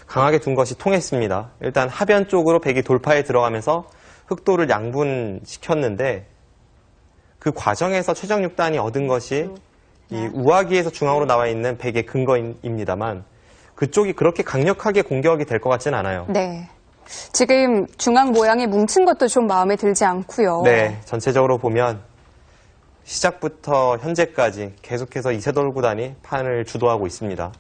강하게 둔 것이 통했습니다. 일단 하변 쪽으로 백이 돌파에 들어가면서 흑도를 양분시켰는데 그 과정에서 최정 6단이 얻은 것이 이 우하기에서 중앙으로 나와 있는 백의 근거입니다만 그쪽이 그렇게 강력하게 공격이 될 것 같지는 않아요. 네. 지금 중앙 모양이 뭉친 것도 좀 마음에 들지 않고요. 네, 전체적으로 보면 시작부터 현재까지 계속해서 이세돌 구단이 판을 주도하고 있습니다.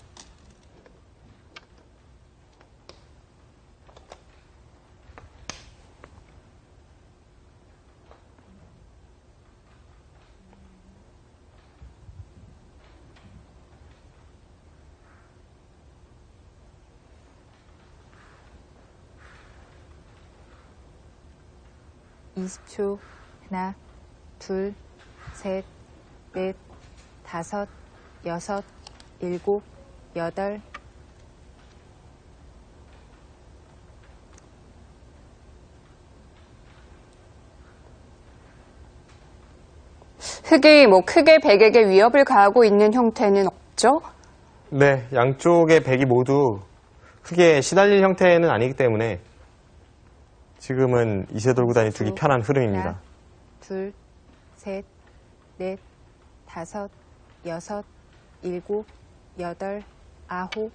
(20초) 하나, 둘, 셋, 넷, 다섯, 여섯, 일곱, 여덟. 흑이 뭐 크게 백에게 위협을 가하고 있는 형태는 없죠? 네, 양쪽의 백이 모두 흑에 시달릴 형태는 아니기 때문에 지금은 이세돌 구단이 두기 편한 흐름입니다. 하나, 둘, 셋, 넷, 다섯, 여섯, 일곱, 여덟, 아홉.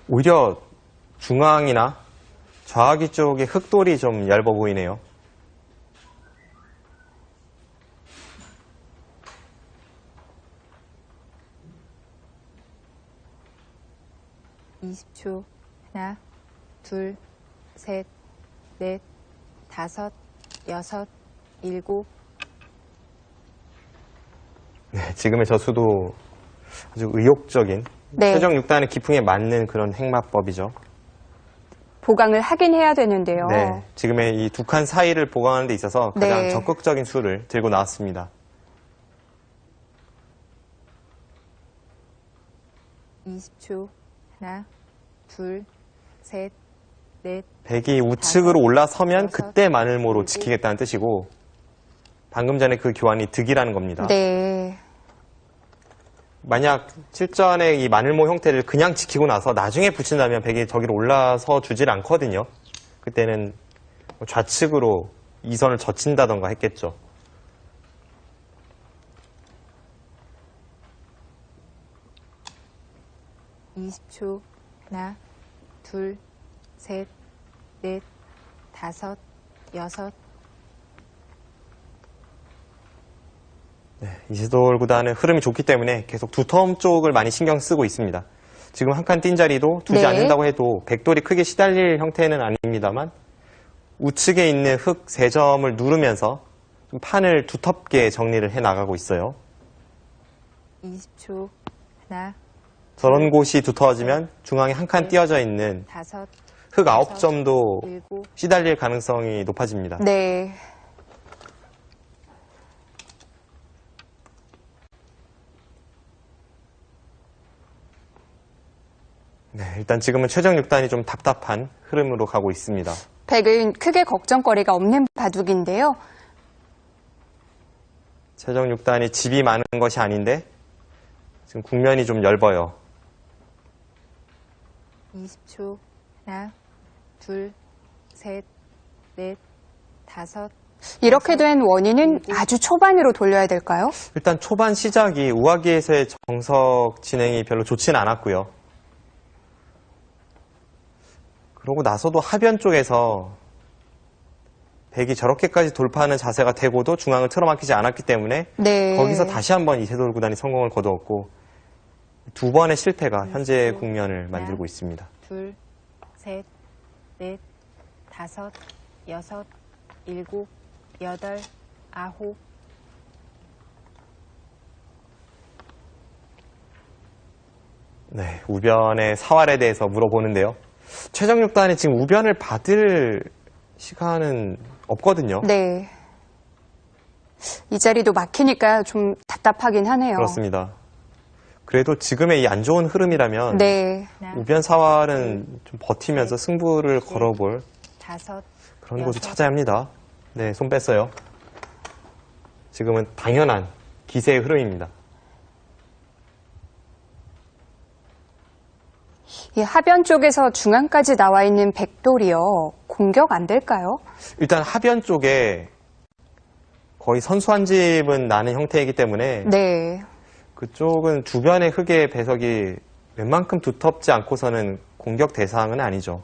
오히려 중앙이나 좌하기 쪽의 흑돌이 좀 얇아 보이네요. (20초) 하나, 둘, 셋, 넷, 다섯, 여섯, 일곱. 네, 지금의 저수도 아주 의욕적인 네. 최정 6단의 기풍에 맞는 그런 행마법이죠. 보강을 하긴 해야 되는데요. 네, 지금의 이 두 칸 사이를 보강하는 데 있어서 가장 네. 적극적인 수를 들고 나왔습니다. (20초) 하나, 둘, 셋, 넷. 백이 우측으로 올라서면 여섯, 그때 마늘모로 일곱. 지키겠다는 뜻이고 방금 전에 그 교환이 득이라는 겁니다. 네. 만약 실전에 이 마늘모 형태를 그냥 지키고 나서 나중에 붙인다면 백이 저기로 올라서 주질 않거든요. 그때는 좌측으로 이선을 젖힌다던가 했겠죠. 20초. 하나, 둘, 셋, 넷, 다섯, 여섯. 네, 이세돌 구단은 흐름이 좋기 때문에 계속 두텀 쪽을 많이 신경 쓰고 있습니다. 지금 한 칸 뛴 자리도 두지 않는다고 해도 백돌이 크게 시달릴 형태는 아닙니다만 우측에 있는 흙 3점을 누르면서 좀 판을 두텁게 정리를 해 나가고 있어요. 20초. 하나, 저런 곳이 두터워지면 중앙에 한 칸 띄어져 있는 다섯, 흙 9점도 일곱. 시달릴 가능성이 높아집니다. 네. 네, 일단 지금은 최정 6단이 좀 답답한 흐름으로 가고 있습니다. 백은 크게 걱정거리가 없는 바둑인데요. 최정 6단이 집이 많은 것이 아닌데 지금 국면이 좀 얇아요. 20초. 하나, 둘, 셋, 넷, 다섯. 이렇게 된 원인은 아주 초반으로 돌려야 될까요? 일단 초반 시작이 우아기에서의 정석 진행이 별로 좋지는 않았고요. 그러고 나서도 하변 쪽에서 백이 저렇게까지 돌파하는 자세가 되고도 중앙을 틀어막히지 않았기 때문에 네. 거기서 다시 한번 이세돌 구단이 성공을 거두었고 두 번의 실패가 현재 국면을 만들고 있습니다. 둘, 셋, 넷, 다섯, 여섯, 일곱, 여덟, 아홉. 네, 우변의 사활에 대해서 물어보는데요. 최정 6단이 지금 우변을 받을 시간은 없거든요. 네. 이 자리도 막히니까 좀 답답하긴 하네요. 그렇습니다. 그래도 지금의 이 안 좋은 흐름이라면 네. 우변 사활은 좀 버티면서 승부를 걸어볼 다섯, 그런 곳을 찾아야 합니다. 네, 손 뺐어요. 지금은 당연한 기세의 흐름입니다. 이 하변 쪽에서 중앙까지 나와 있는 백돌이요. 공격 안 될까요? 일단 하변 쪽에 거의 선수 한 집은 나는 형태이기 때문에 네. 그쪽은 주변의 흙의 배석이 웬만큼 두텁지 않고서는 공격 대상은 아니죠.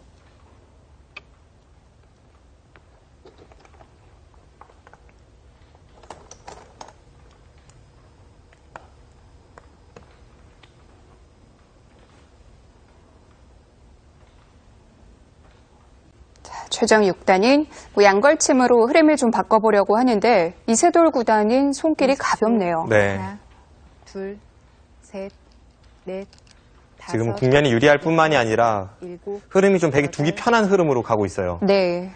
최정 6단은 양걸침으로 흐름을 좀 바꿔보려고 하는데 이세돌 구단은 손길이 가볍네요. 네. 하나, 둘, 셋, 넷, 다섯. 지금 국면이 유리할 뿐만이 아니라 일곱, 흐름이 좀 백이 두기 편한 흐름으로 가고 있어요. 네.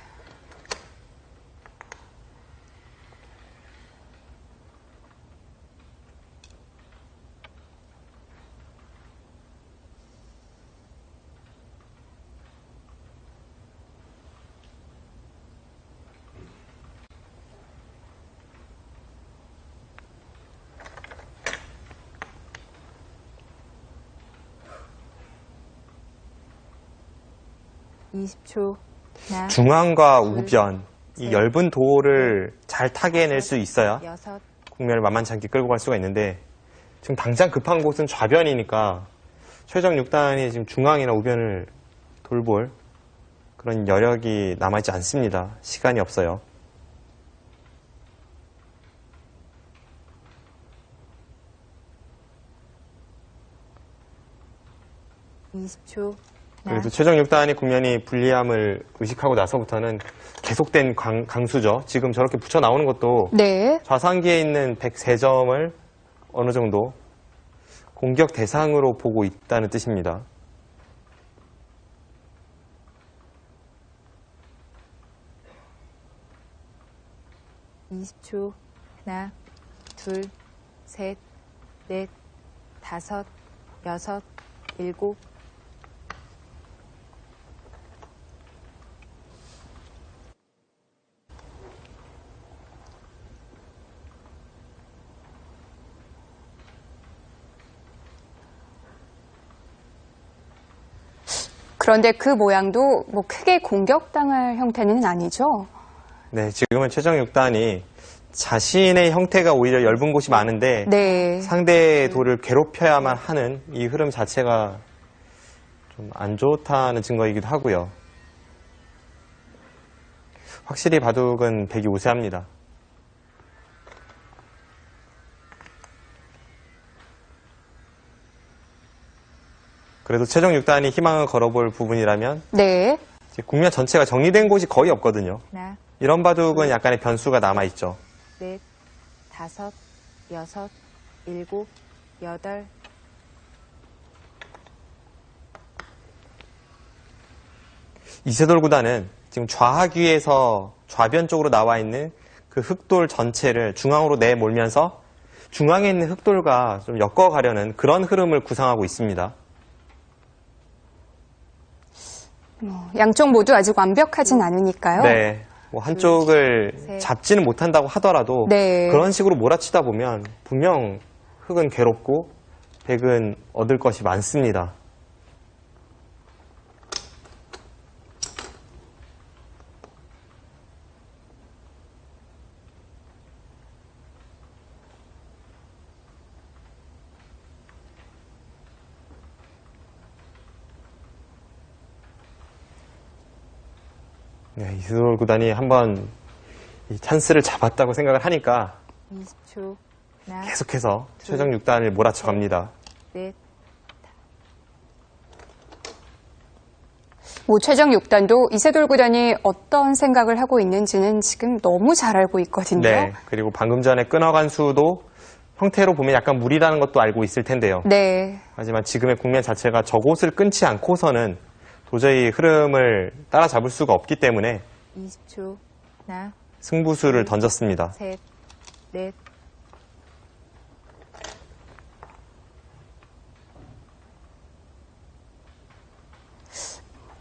중앙과 우변, 이 엷은 도를 잘 타개낼 수 있어야 여섯, 국면을 만만치 않게 끌고 갈 수가 있는데 지금 당장 급한 곳은 좌변이니까 최정 6단이 지금 중앙이나 우변을 돌볼 그런 여력이 남아있지 않습니다. 시간이 없어요. 그래도 최정 6단이 국면이 불리함을 의식하고 나서부터는 계속된 강수죠. 지금 저렇게 붙여 나오는 것도 네. 좌상기에 있는 103점을 어느 정도 공격 대상으로 보고 있다는 뜻입니다. 하나, 둘, 셋, 넷, 다섯, 여섯, 일곱. 그런데 그 모양도 뭐 크게 공격당할 형태는 아니죠? 네, 지금은 최정 6단이 자신의 형태가 오히려 엷은 곳이 많은데 네. 상대의 돌을 괴롭혀야만 하는 이 흐름 자체가 좀 안 좋다는 증거이기도 하고요. 확실히 바둑은 백이 우세합니다. 그래도 최종 6단이 희망을 걸어볼 부분이라면 네. 국면 전체가 정리된 곳이 거의 없거든요. 하나, 이런 바둑은 약간의 변수가 남아있죠. 넷, 다섯, 여섯, 일곱, 여덟. 이세돌 구단은 지금 좌하귀에서 좌변 쪽으로 나와 있는 그 흑돌 전체를 중앙으로 내몰면서 중앙에 있는 흑돌과 좀 엮어가려는 그런 흐름을 구상하고 있습니다. 양쪽 모두 아직 완벽하진 않으니까요. 네. 뭐 한쪽을 잡지는 못한다고 하더라도 네. 그런 식으로 몰아치다 보면 분명 흑은 괴롭고 백은 얻을 것이 많습니다. 네, 이세돌 구단이 한번 이 찬스를 잡았다고 생각을 하니까 20초. 하나, 계속해서 최종 6단을 몰아쳐 갑니다. 넷. 뭐 최종 6단도 이세돌 구단이 어떤 생각을 하고 있는지는 지금 너무 잘 알고 있거든요. 네, 그리고 방금 전에 끊어간 수도 형태로 보면 약간 무리라는 것도 알고 있을 텐데요. 네. 하지만 지금의 국면 자체가 저곳을 끊지 않고서는 도저히 흐름을 따라잡을 수가 없기 때문에 20초. 하나, 승부수를 던졌습니다. 셋, 넷.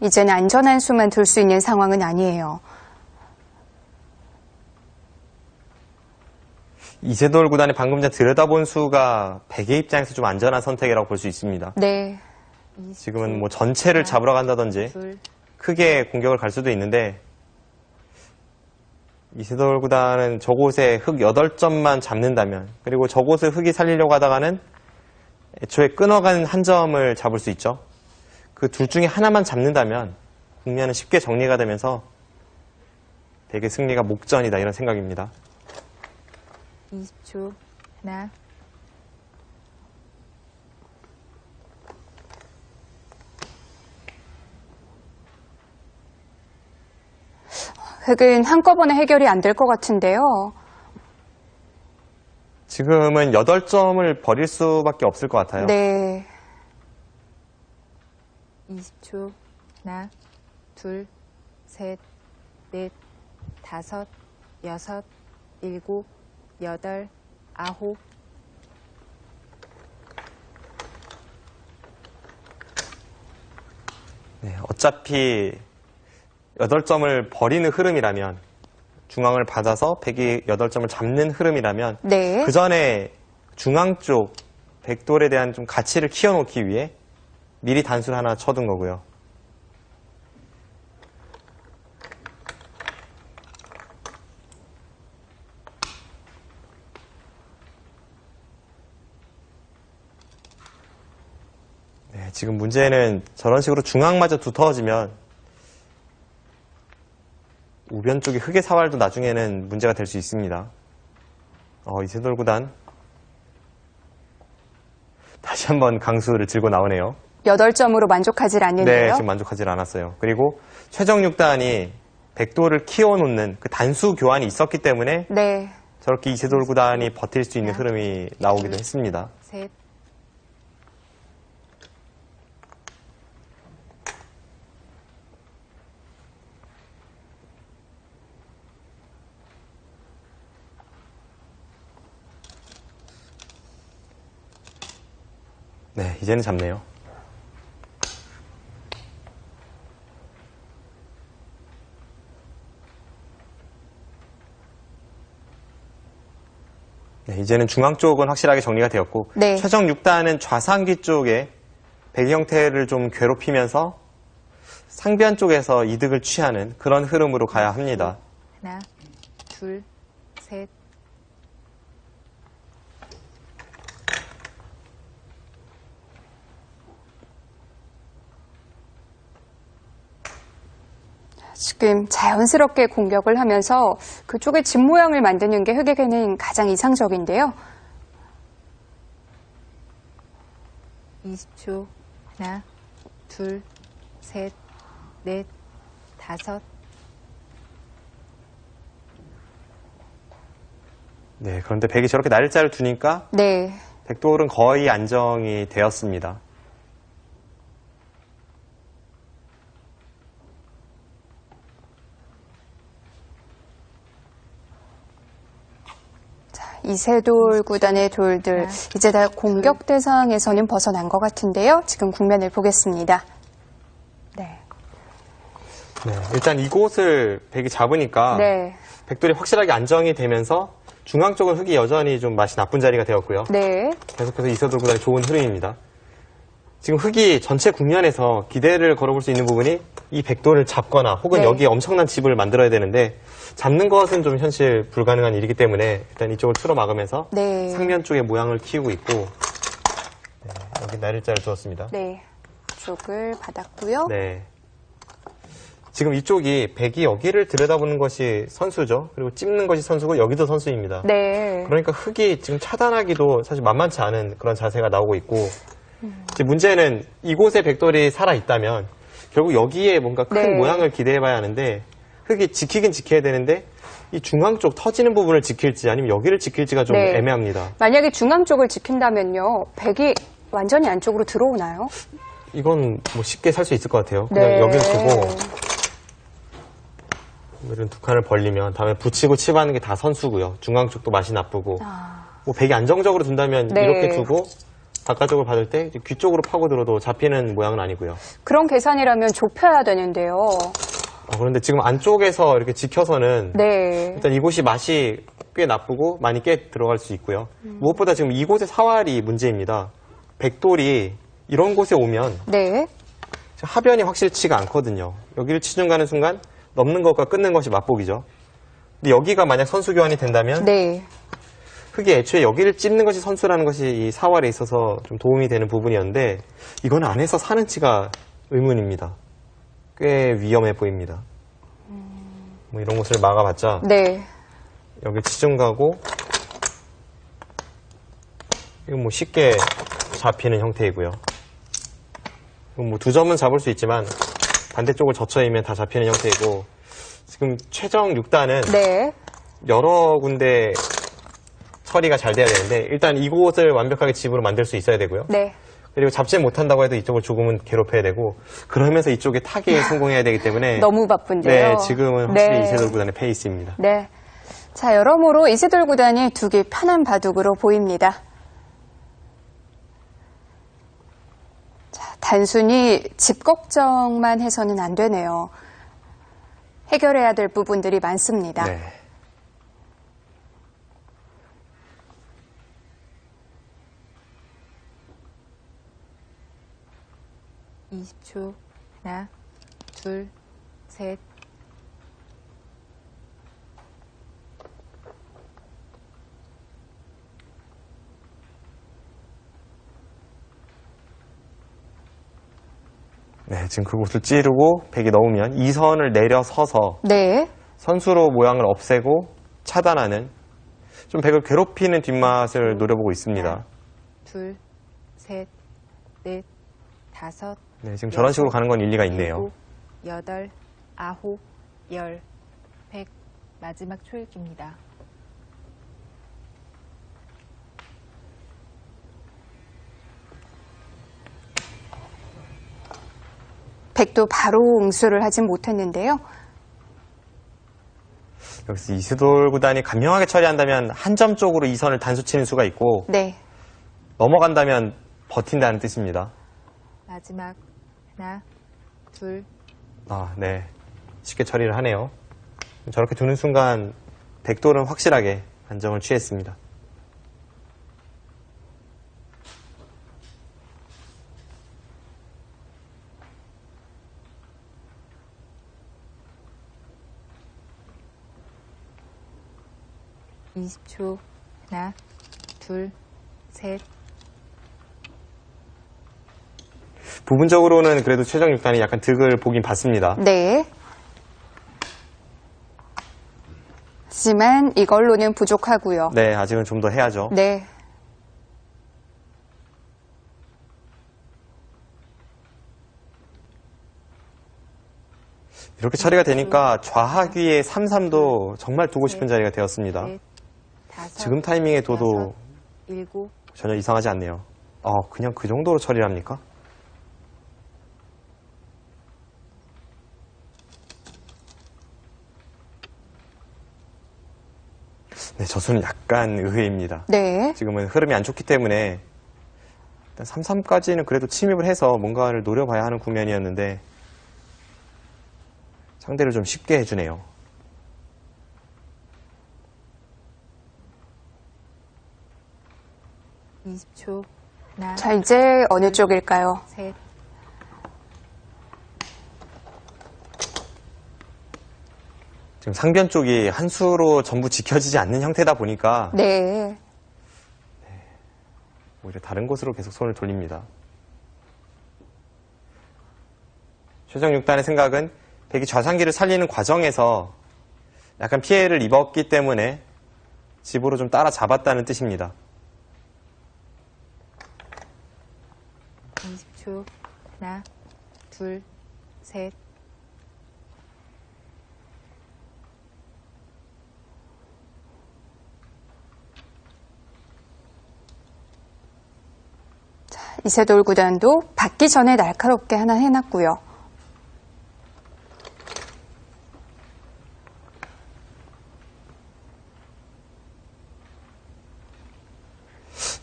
이제는 안전한 수만 둘 수 있는 상황은 아니에요. 이세돌 구단이 방금 전 들여다본 수가 백의 입장에서 좀 안전한 선택이라고 볼 수 있습니다. 네. 지금은 뭐 전체를 잡으러 간다든지 둘, 크게 공격을 갈 수도 있는데 이세돌 구단은 저곳에 흑 8점만 잡는다면 그리고 저곳을 흑이 살리려고 하다가는 애초에 끊어간 한 점을 잡을 수 있죠. 그 둘 중에 하나만 잡는다면 국면은 쉽게 정리가 되면서 백의 승리가 목전이다 이런 생각입니다. 20초. 하나, 흑은 한꺼번에 해결이 안 될 것 같은데요. 지금은 8점을 버릴 수밖에 없을 것 같아요. 네. 20초. 하나, 둘, 셋, 넷, 다섯, 여섯, 일곱, 여덟, 아홉. 네, 어차피 8점을 버리는 흐름이라면 중앙을 받아서 백이 8점을 잡는 흐름이라면 네. 그 전에 중앙 쪽 백돌에 대한 좀 가치를 키워놓기 위해 미리 단수를 하나 쳐둔 거고요. 네, 지금 문제는 저런 식으로 중앙마저 두터워지면 우변 쪽의 흑의 사활도 나중에는 문제가 될 수 있습니다. 이세돌 구단 다시 한번 강수를 들고 나오네요. 8점으로 만족하질 않는데요. 네, 지금 만족하지 않았어요. 그리고 최종 6단이 백돌을 키워놓는 그 단수 교환이 있었기 때문에 네. 저렇게 이세돌 구단이 버틸 수 있는 흐름이 나오기도 했습니다. 셋. 네, 이제는 잡네요. 네, 이제는 중앙 쪽은 확실하게 정리가 되었고 네. 최종 6단은 좌상귀 쪽에 백 형태를 좀 괴롭히면서 상변 쪽에서 이득을 취하는 그런 흐름으로 가야 합니다. 하나, 둘, 셋. 지금 자연스럽게 공격을 하면서 그쪽에 집 모양을 만드는 게 흑에게는 가장 이상적인데요. 20초. 하나, 둘, 셋, 넷, 다섯. 네, 그런데 백이 저렇게 날짜를 두니까 네. 백돌은 거의 안정이 되었습니다. 이세돌 구단의 돌들 이제 다 공격 대상에서는 벗어난 것 같은데요. 지금 국면을 보겠습니다. 네. 네, 일단 이곳을 백이 잡으니까 네. 백돌이 확실하게 안정이 되면서 중앙 쪽은 흑이 여전히 좀 맛이 나쁜 자리가 되었고요. 네. 계속해서 이세돌 구단이 좋은 흐름입니다. 지금 흑이 전체 국면에서 기대를 걸어볼 수 있는 부분이 이 백돌을 잡거나 혹은 네. 여기에 엄청난 집을 만들어야 되는데 잡는 것은 좀 현실 불가능한 일이기 때문에 일단 이쪽을 틀어 막으면서 네. 상면 쪽에 모양을 키우고 있고 여기 날일자를 두었습니다. 네. 쪽을 받았고요. 네. 지금 이쪽이 백이 여기를 들여다보는 것이 선수죠. 그리고 찝는 것이 선수고 여기도 선수입니다. 네. 그러니까 흑이 지금 차단하기도 사실 만만치 않은 그런 자세가 나오고 있고 이제 문제는 이곳에 백돌이 살아있다면 결국 여기에 뭔가 큰 네. 모양을 기대해봐야 하는데 흑이 지키긴 지켜야 되는데 이 중앙 쪽 터지는 부분을 지킬지 아니면 여기를 지킬지가 좀 네. 애매합니다. 만약에 중앙 쪽을 지킨다면요. 백이 완전히 안쪽으로 들어오나요? 이건 뭐 쉽게 살 수 있을 것 같아요. 그냥 네. 여기를 두고 이런 두 칸을 벌리면 다음에 붙이고 칩하는 게 다 선수고요. 중앙 쪽도 맛이 나쁘고 뭐 백이 안정적으로 둔다면 네. 이렇게 두고 바깥쪽을 받을 때 귀 쪽으로 파고들어도 잡히는 모양은 아니고요. 그런 계산이라면 좁혀야 되는데요. 그런데 지금 안쪽에서 이렇게 지켜서는 네. 일단 이곳이 맛이 꽤 나쁘고 많이 깨 들어갈 수 있고요. 무엇보다 지금 이곳의 사활이 문제입니다. 백돌이 이런 곳에 오면 네. 하변이 확실치가 않거든요. 여기를 치중 가는 순간 넘는 것과 끊는 것이 맛보기죠. 근데 여기가 만약 선수 교환이 된다면 네. 흑이 애초에 여기를 찝는 것이 선수라는 것이 이 사활에 있어서 좀 도움이 되는 부분이었는데 이건 안에서 사는지가 의문입니다. 꽤 위험해 보입니다. 뭐 이런 곳을 막아봤자 네. 여기 치중 가고 이건 뭐 쉽게 잡히는 형태이고요. 이건 뭐 2점은 잡을 수 있지만 반대쪽을 젖혀이면 다 잡히는 형태이고 지금 최정 6단은 네. 여러 군데 처리가 잘 돼야 되는데 일단 이곳을 완벽하게 집으로 만들 수 있어야 되고요. 네. 그리고 잡지 못한다고 해도 이쪽을 조금은 괴롭혀야 되고 그러면서 이쪽에 타기에 성공해야 되기 때문에 너무 바쁜데요. 네, 지금은 확실히 네. 이세돌 구단의 페이스입니다. 네. 자, 여러모로 이세돌 구단이 두기 편한 바둑으로 보입니다. 자, 단순히 집 걱정만 해서는 안 되네요. 해결해야 될 부분들이 많습니다. 네. (20초) 하나, 둘, 셋. 네, 지금 그곳을 찌르고 백이 넣으면 2선을 내려서서 네. 선수로 모양을 없애고 차단하는 좀 백을 괴롭히는 뒷맛을 노려보고 있습니다. 하나, 둘, 셋, 넷, 다섯. 네, 지금 저런 식으로 가는 건 일리가 있네요. 7, 8, 9, 10, 100. 마지막 초읽기입니다. 백도 바로 응수를 하진 못했는데요. 여기서 이세돌 구단이 간명하게 처리한다면 한 점 쪽으로 2선을 단수 치는 수가 있고 네. 넘어간다면 버틴다는 뜻입니다. 마지막 하나, 둘, 네. 쉽게 처리를 하네요. 저렇게 두는 순간 백돌은 확실하게 안정을 취했습니다. (20초) 하나, 둘, 셋. 부분적으로는 그래도 최정 6단이 약간 득을 보긴 봤습니다. 네. 하지만 이걸로는 부족하고요. 네, 아직은 좀 더 해야죠. 네. 이렇게 처리가 되니까 좌하귀의 3-3도 정말 두고 싶은 자리가 되었습니다. 지금 타이밍에 둬도 전혀 이상하지 않네요. 그냥 그 정도로 처리를 합니까? 네, 저수는 약간 의외입니다. 네. 지금은 흐름이 안 좋기 때문에 일단 3-3까지는 그래도 침입을 해서 뭔가를 노려봐야 하는 국면이었는데 상대를 좀 쉽게 해주네요. 자, 이제 어느 쪽일까요? 지금 상변 쪽이 한 수로 전부 지켜지지 않는 형태다 보니까 네. 오히려 다른 곳으로 계속 손을 돌립니다. 최정 6단의 생각은 백이 좌상기를 살리는 과정에서 약간 피해를 입었기 때문에 집으로 좀 따라잡았다는 뜻입니다. 20초. 하나, 둘, 셋. 이세돌 구단도 받기 전에 날카롭게 하나 해놨고요.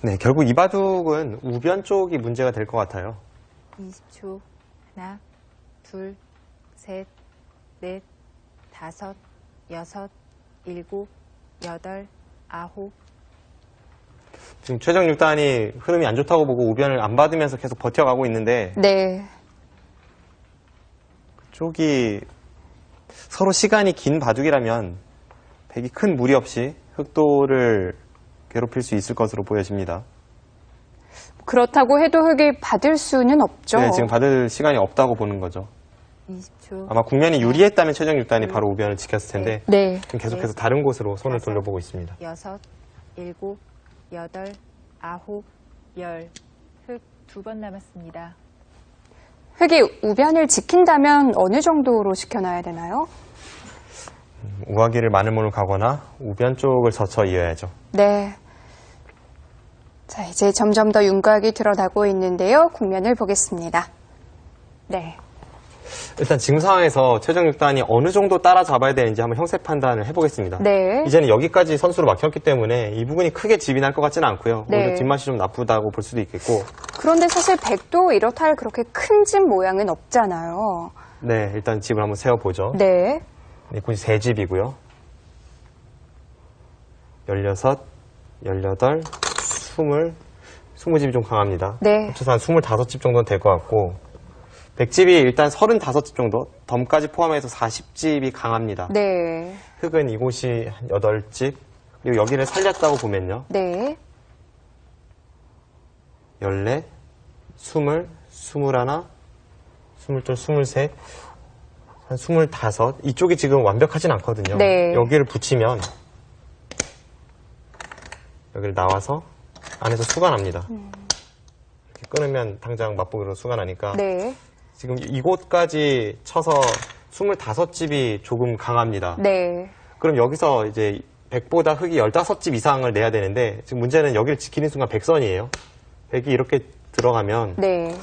네, 결국 이 바둑은 우변 쪽이 문제가 될 것 같아요. 20초. 하나, 둘, 셋, 넷, 다섯, 여섯, 일곱, 여덟, 아홉. 지금 최정 6단이 흐름이 안 좋다고 보고 우변을 안 받으면서 계속 버텨가고 있는데 네. 그쪽이 서로 시간이 긴 바둑이라면 백이 큰 무리 없이 흑도를 괴롭힐 수 있을 것으로 보여집니다. 그렇다고 해도 흑이 받을 수는 없죠. 네, 지금 받을 시간이 없다고 보는 거죠. 20초. 아마 국면이 유리했다면 최정 6단이 바로 우변을 지켰을 텐데 네. 지금 계속해서 다른 곳으로 손을 돌려보고 있습니다. 여섯, 일곱, 여덟, 아홉, 열. 흑 2번 남았습니다. 흑이 우변을 지킨다면 어느 정도로 지켜놔야 되나요? 우하기를 마늘문을 가거나 우변 쪽을 젖혀 이어야죠. 네. 자, 이제 점점 더 윤곽이 드러나고 있는데요. 국면을 보겠습니다. 네. 일단 지금 상황에서 최정 6단이 어느 정도 따라잡아야 되는지 한번 형세 판단을 해보겠습니다. 네. 이제는 여기까지 선수로 막혔기 때문에 이 부분이 크게 집이 날 것 같지는 않고요. 네. 오히려 뒷맛이 좀 나쁘다고 볼 수도 있겠고. 그런데 사실 백도 이렇다 할 그렇게 큰 집 모양은 없잖아요. 네, 일단 집을 한번 세워보죠. 네. 네, 굳이 3집이고요. 16, 18, 20집이 좀 강합니다. 네. 합쳐서 한 25집 정도는 될 것 같고, 100집이 일단 35집 정도, 덤까지 포함해서 40집이 강합니다. 네. 흑은 이곳이 한 8집, 그리고 여기를 살렸다고 보면요. 네. 14, 20, 21, 22, 23, 한 25. 이쪽이 지금 완벽하진 않거든요. 네. 여기를 붙이면 여기를 나와서 안에서 수가 납니다. 이렇게 끊으면 당장 맛보기로 수가 나니까 네. 지금 이곳까지 쳐서 25집이 조금 강합니다. 네. 그럼 여기서 이제 100보다 흑이 15집 이상을 내야 되는데 지금 문제는 여기를 지키는 순간 100선이에요. 100이 이렇게 들어가면 네.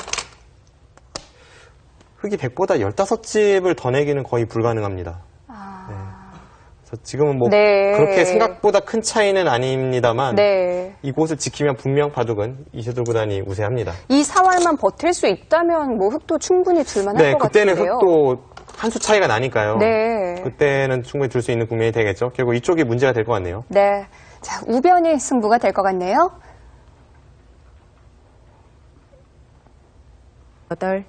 흑이 100보다 15집을 더 내기는 거의 불가능합니다. 네. 그래서 지금은 뭐 네. 그렇게 생각보다 큰 차이는 아닙니다만 네. 이곳을 지키면 분명 바둑은 이세돌 구단이 우세합니다. 이 사활만 버틸 수 있다면 뭐 흑도 충분히 둘만할 네, 것 그때는 같은데요. 흑도 한 수 차이가 나니까요. 네. 그때는 충분히 둘 수 있는 국면이 되겠죠. 결국 이쪽이 문제가 될 것 같네요. 네. 자, 우변이 승부가 될 것 같네요. 8,